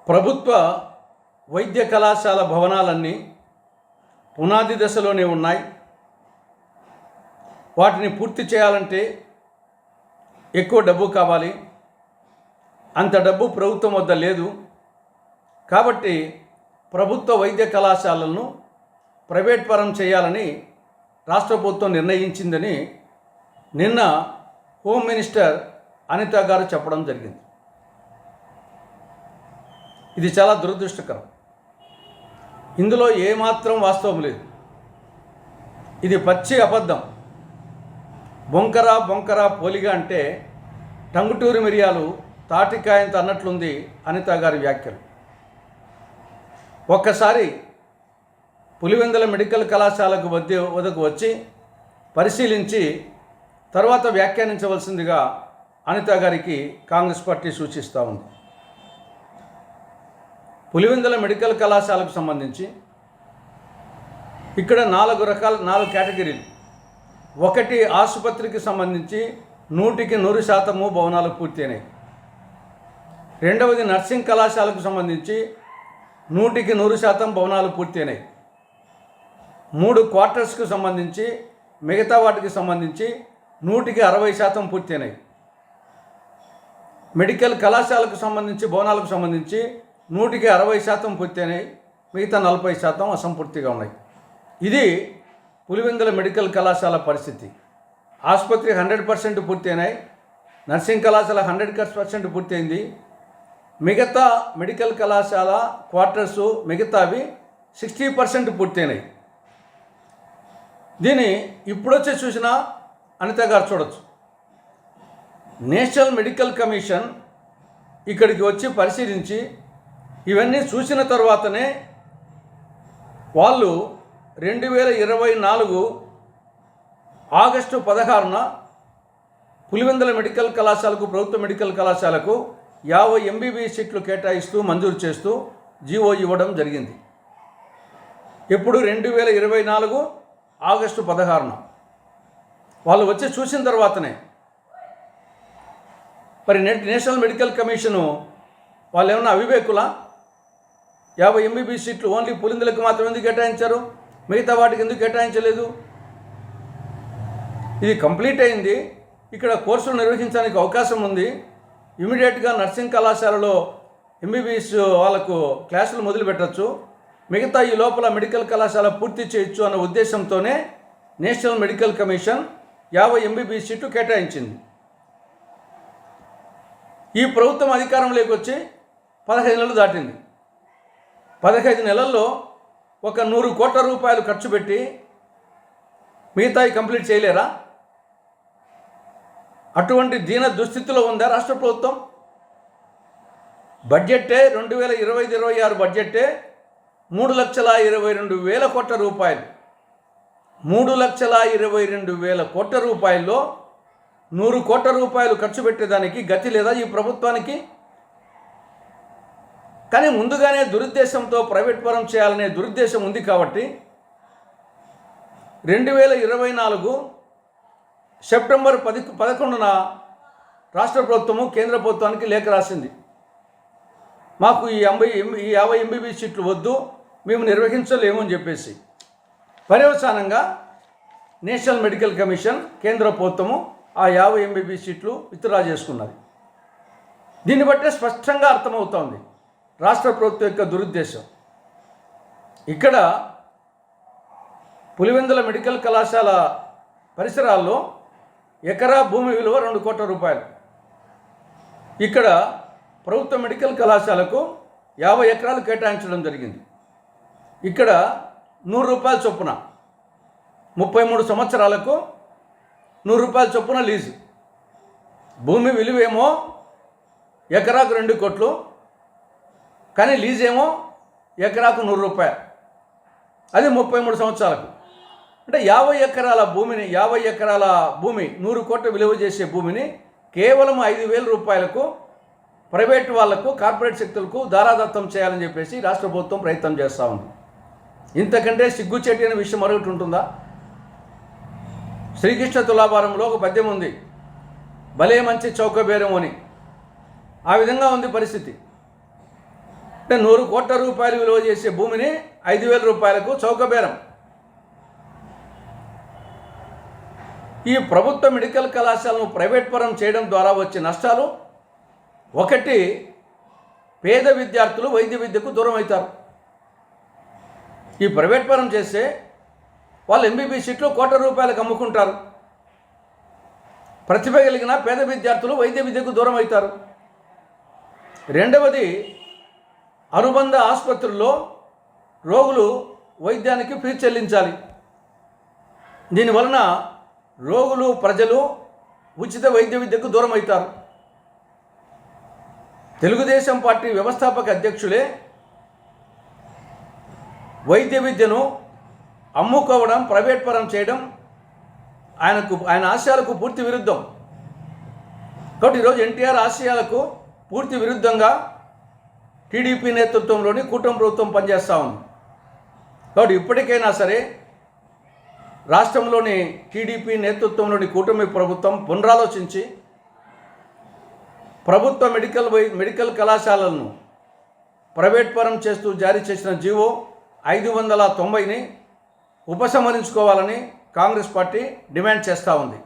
ప్రభుత్వ వైద్య కళాశాల భవనాలన్నీ పునాది దశలోనే ఉన్నాయి. వాటిని పూర్తి చేయాలంటే ఎక్కువ డబ్బు కావాలి. అంత డబ్బు ప్రభుత్వం వద్ద లేదు. కాబట్టి ప్రభుత్వ వైద్య కళాశాలలను ప్రైవేట్ పరం చేయాలని రాష్ట్ర ప్రభుత్వం నిర్ణయించిందని నిన్న హోమ్ మినిస్టర్ అనిత గారు చెప్పడం జరిగింది. ఇది చాలా దురదృష్టకరం. ఇందులో ఏమాత్రం వాస్తవం లేదు. ఇది పచ్చి అబద్ధం. బొంకర పోలిగా అంటే టంగుటూరి మిరియాలు తాటికాయంత అన్నట్లుంది అనిత గారి వ్యాఖ్యలు. ఒక్కసారి పులివెందుల మెడికల్ కళాశాలకు వద్దకు వచ్చి పరిశీలించి తర్వాత వ్యాఖ్యానించవలసిందిగా అనిత గారికి కాంగ్రెస్ పార్టీ సూచిస్తూ ఉంది. పులివెందుల మెడికల్ కళాశాలకు సంబంధించి ఇక్కడ 4 కేటగిరీలు. ఒకటి, ఆసుపత్రికి సంబంధించి 100% భవనాలు పూర్తయినాయి. రెండవది, నర్సింగ్ కళాశాలకు సంబంధించి 100% భవనాలు పూర్తయినాయి. 3 క్వార్టర్స్కు సంబంధించి మిగతా వాటికి సంబంధించి 60% పూర్తయినాయి. మెడికల్ కళాశాలకు సంబంధించి భవనాలకు సంబంధించి 60% పూర్తయినాయి. మిగతా 40% అసంపూర్తిగా ఉన్నాయి. ఇది పులివెందుల మెడికల్ కళాశాల పరిస్థితి. ఆసుపత్రి 100% పూర్తయినాయి. నర్సింగ్ కళాశాల 100% పూర్తయింది. మిగతా మెడికల్ కళాశాల క్వార్టర్సు మిగతావి 60% పూర్తయినాయి. దీన్ని ఇప్పుడొచ్చి చూసినా అనిత గారు చూడొచ్చు. నేషనల్ మెడికల్ కమిషన్ ఇక్కడికి వచ్చి పరిశీలించి ఇవన్నీ చూసిన తర్వాతనే వాళ్ళు 2024 ఆగస్టు 16న పులివెందుల మెడికల్ కళాశాలకు, ప్రభుత్వ మెడికల్ కళాశాలకు 50 MBBS సీట్లు కేటాయిస్తూ మంజూరు చేస్తూ జీవో ఇవ్వడం జరిగింది. ఎప్పుడు 2024 ఆగస్టు 16న వాళ్ళు వచ్చి చూసిన తర్వాతనే. మరి నేషనల్ మెడికల్ కమిషను వాళ్ళు ఏమన్నా అవివేకులా? 50 MBBS సీట్లు ఓన్లీ పులివెందులకు మాత్రం ఎందుకు కేటాయించారు, మిగతా వాటికి ఎందుకు కేటాయించలేదు? ఇది కంప్లీట్ అయింది. ఇక్కడ కోర్సులు నిర్వహించడానికి అవకాశం ఉంది. ఇమీడియట్గా నర్సింగ్ కళాశాలలో MBBS వాళ్ళకు క్లాసులు మొదలు పెట్టచ్చు. మిగతా ఈ లోపల మెడికల్ కళాశాల పూర్తి చేయొచ్చు అన్న ఉద్దేశంతోనే నేషనల్ మెడికల్ కమిషన్ 50 MBBS సీట్లు కేటాయించింది. ఈ ప్రభుత్వం అధికారంలోకి వచ్చి 15 నెలలు దాటింది. 15 నెలల్లో ఒక 100 కోట్ల రూపాయలు ఖర్చు పెట్టి మిగతాయి కంప్లీట్ చేయలేరా? అటువంటి దీన దుస్థితిలో ఉందా రాష్ట్ర ప్రభుత్వం? బడ్జెట్టే 2025-26 బడ్జెట్టే 3,22,000 కోట్ల రూపాయలు. 3,22,000 కోట్ల రూపాయల్లో 100 కోట్ల రూపాయలు ఖర్చు పెట్టేదానికి గతి లేదా ఈ ప్రభుత్వానికి? కానీ ముందుగానే దురుద్దేశంతో ప్రైవేట్ పరం చేయాలనే దురుద్దేశం ఉంది కాబట్టి 2024 సెప్టెంబర్ 11న రాష్ట్ర ప్రభుత్వము కేంద్ర ప్రభుత్వానికి లేఖ రాసింది. మాకు ఈ 50 MBBS సీట్లు వద్దు, మేము నిర్వహించలేము అని చెప్పేసి. పర్యవసానంగా నేషనల్ మెడికల్ కమిషన్, కేంద్ర ప్రభుత్వము ఆ 50 MBBS సీట్లు విత్డ్రా చేసుకున్నది. దీన్ని బట్టే స్పష్టంగా అర్థమవుతోంది రాష్ట్ర ప్రభుత్వం యొక్క దురుద్దేశం. ఇక్కడ పులివెందుల మెడికల్ కళాశాల పరిసరాల్లో ఎకరా భూమి విలువ 2 కోట్ల రూపాయలు. ఇక్కడ ప్రభుత్వ మెడికల్ కళాశాలకు 50 ఎకరాలు కేటాయించడం జరిగింది. ఇక్కడ 100 రూపాయల చొప్పున 33 సంవత్సరాలకు 100 రూపాయల చొప్పున లీజు. భూమి విలువేమో ఎకరాకు 2 కోట్లు, కానీ లీజేమో ఎకరాకు 100 రూపాయలు. అది 33 సంవత్సరాలకు. అంటే 50 ఎకరాల భూమిని 100 కోట్ల విలువ చేసే భూమిని కేవలం 5,000 రూపాయలకు ప్రైవేట్ వాళ్లకు, కార్పొరేట్ శక్తులకు దారాదత్తం చేయాలని చెప్పేసి రాష్ట్ర ప్రభుత్వం ప్రయత్నం చేస్తూ ఉంది. ఇంతకంటే సిగ్గుచేటి అనే విషయం మరొకటి ఉంటుందా? శ్రీకృష్ణ తులాభారంలో ఒక పద్యం ఉంది, భలే మంచి చౌకబేరం అని. ఆ విధంగా ఉంది పరిస్థితి. అంటే 100 కోట్ల రూపాయలు విలువ చేసే భూమిని 5,000 రూపాయలకు చౌకబేరం. ఈ ప్రభుత్వ మెడికల్ కళాశాలను ప్రైవేట్ పరం చేయడం ద్వారా వచ్చే నష్టాలు: ఒకటి, పేద విద్యార్థులు వైద్య విద్యకు దూరం అవుతారు. ఈ ప్రైవేట్ పరం చేస్తే వాళ్ళు ఎంబీబీఎస్ సీట్లు కోట్ల రూపాయలకు అమ్ముకుంటారు. ప్రతిభ కలిగిన పేద విద్యార్థులు వైద్య విద్యకు దూరం అవుతారు. రెండవది, అనుబంధ ఆసుపత్రుల్లో రోగులు వైద్యానికి ఫీజు చెల్లించాలి. దీనివలన రోగులు, ప్రజలు ఉచిత వైద్య విద్యకు దూరం అవుతారు. తెలుగుదేశం పార్టీ వ్యవస్థాపక అధ్యక్షులే వైద్య విద్యను అమ్ముకోవడం, ప్రైవేట్ పరం చేయడం ఆయన ఆశయాలకు పూర్తి విరుద్ధం. కాబట్టి ఈరోజు ఎన్టీఆర్ ఆశయాలకు పూర్తి విరుద్ధంగా టీడీపీ నేతృత్వంలోని కూటమి ప్రభుత్వం పనిచేస్తూ ఉంది. కాబట్టి ఇప్పటికైనా సరే రాష్ట్రంలోని టీడీపీ నేతృత్వంలోని కూటమి ప్రభుత్వం పునరాలోచించి ప్రభుత్వ మెడికల్ కళాశాలలను ప్రైవేట్ పరం చేస్తూ జారీ చేసిన జీవో 590ని ఉపసంహరించుకోవాలని కాంగ్రెస్ పార్టీ డిమాండ్ చేస్తూ ఉంది.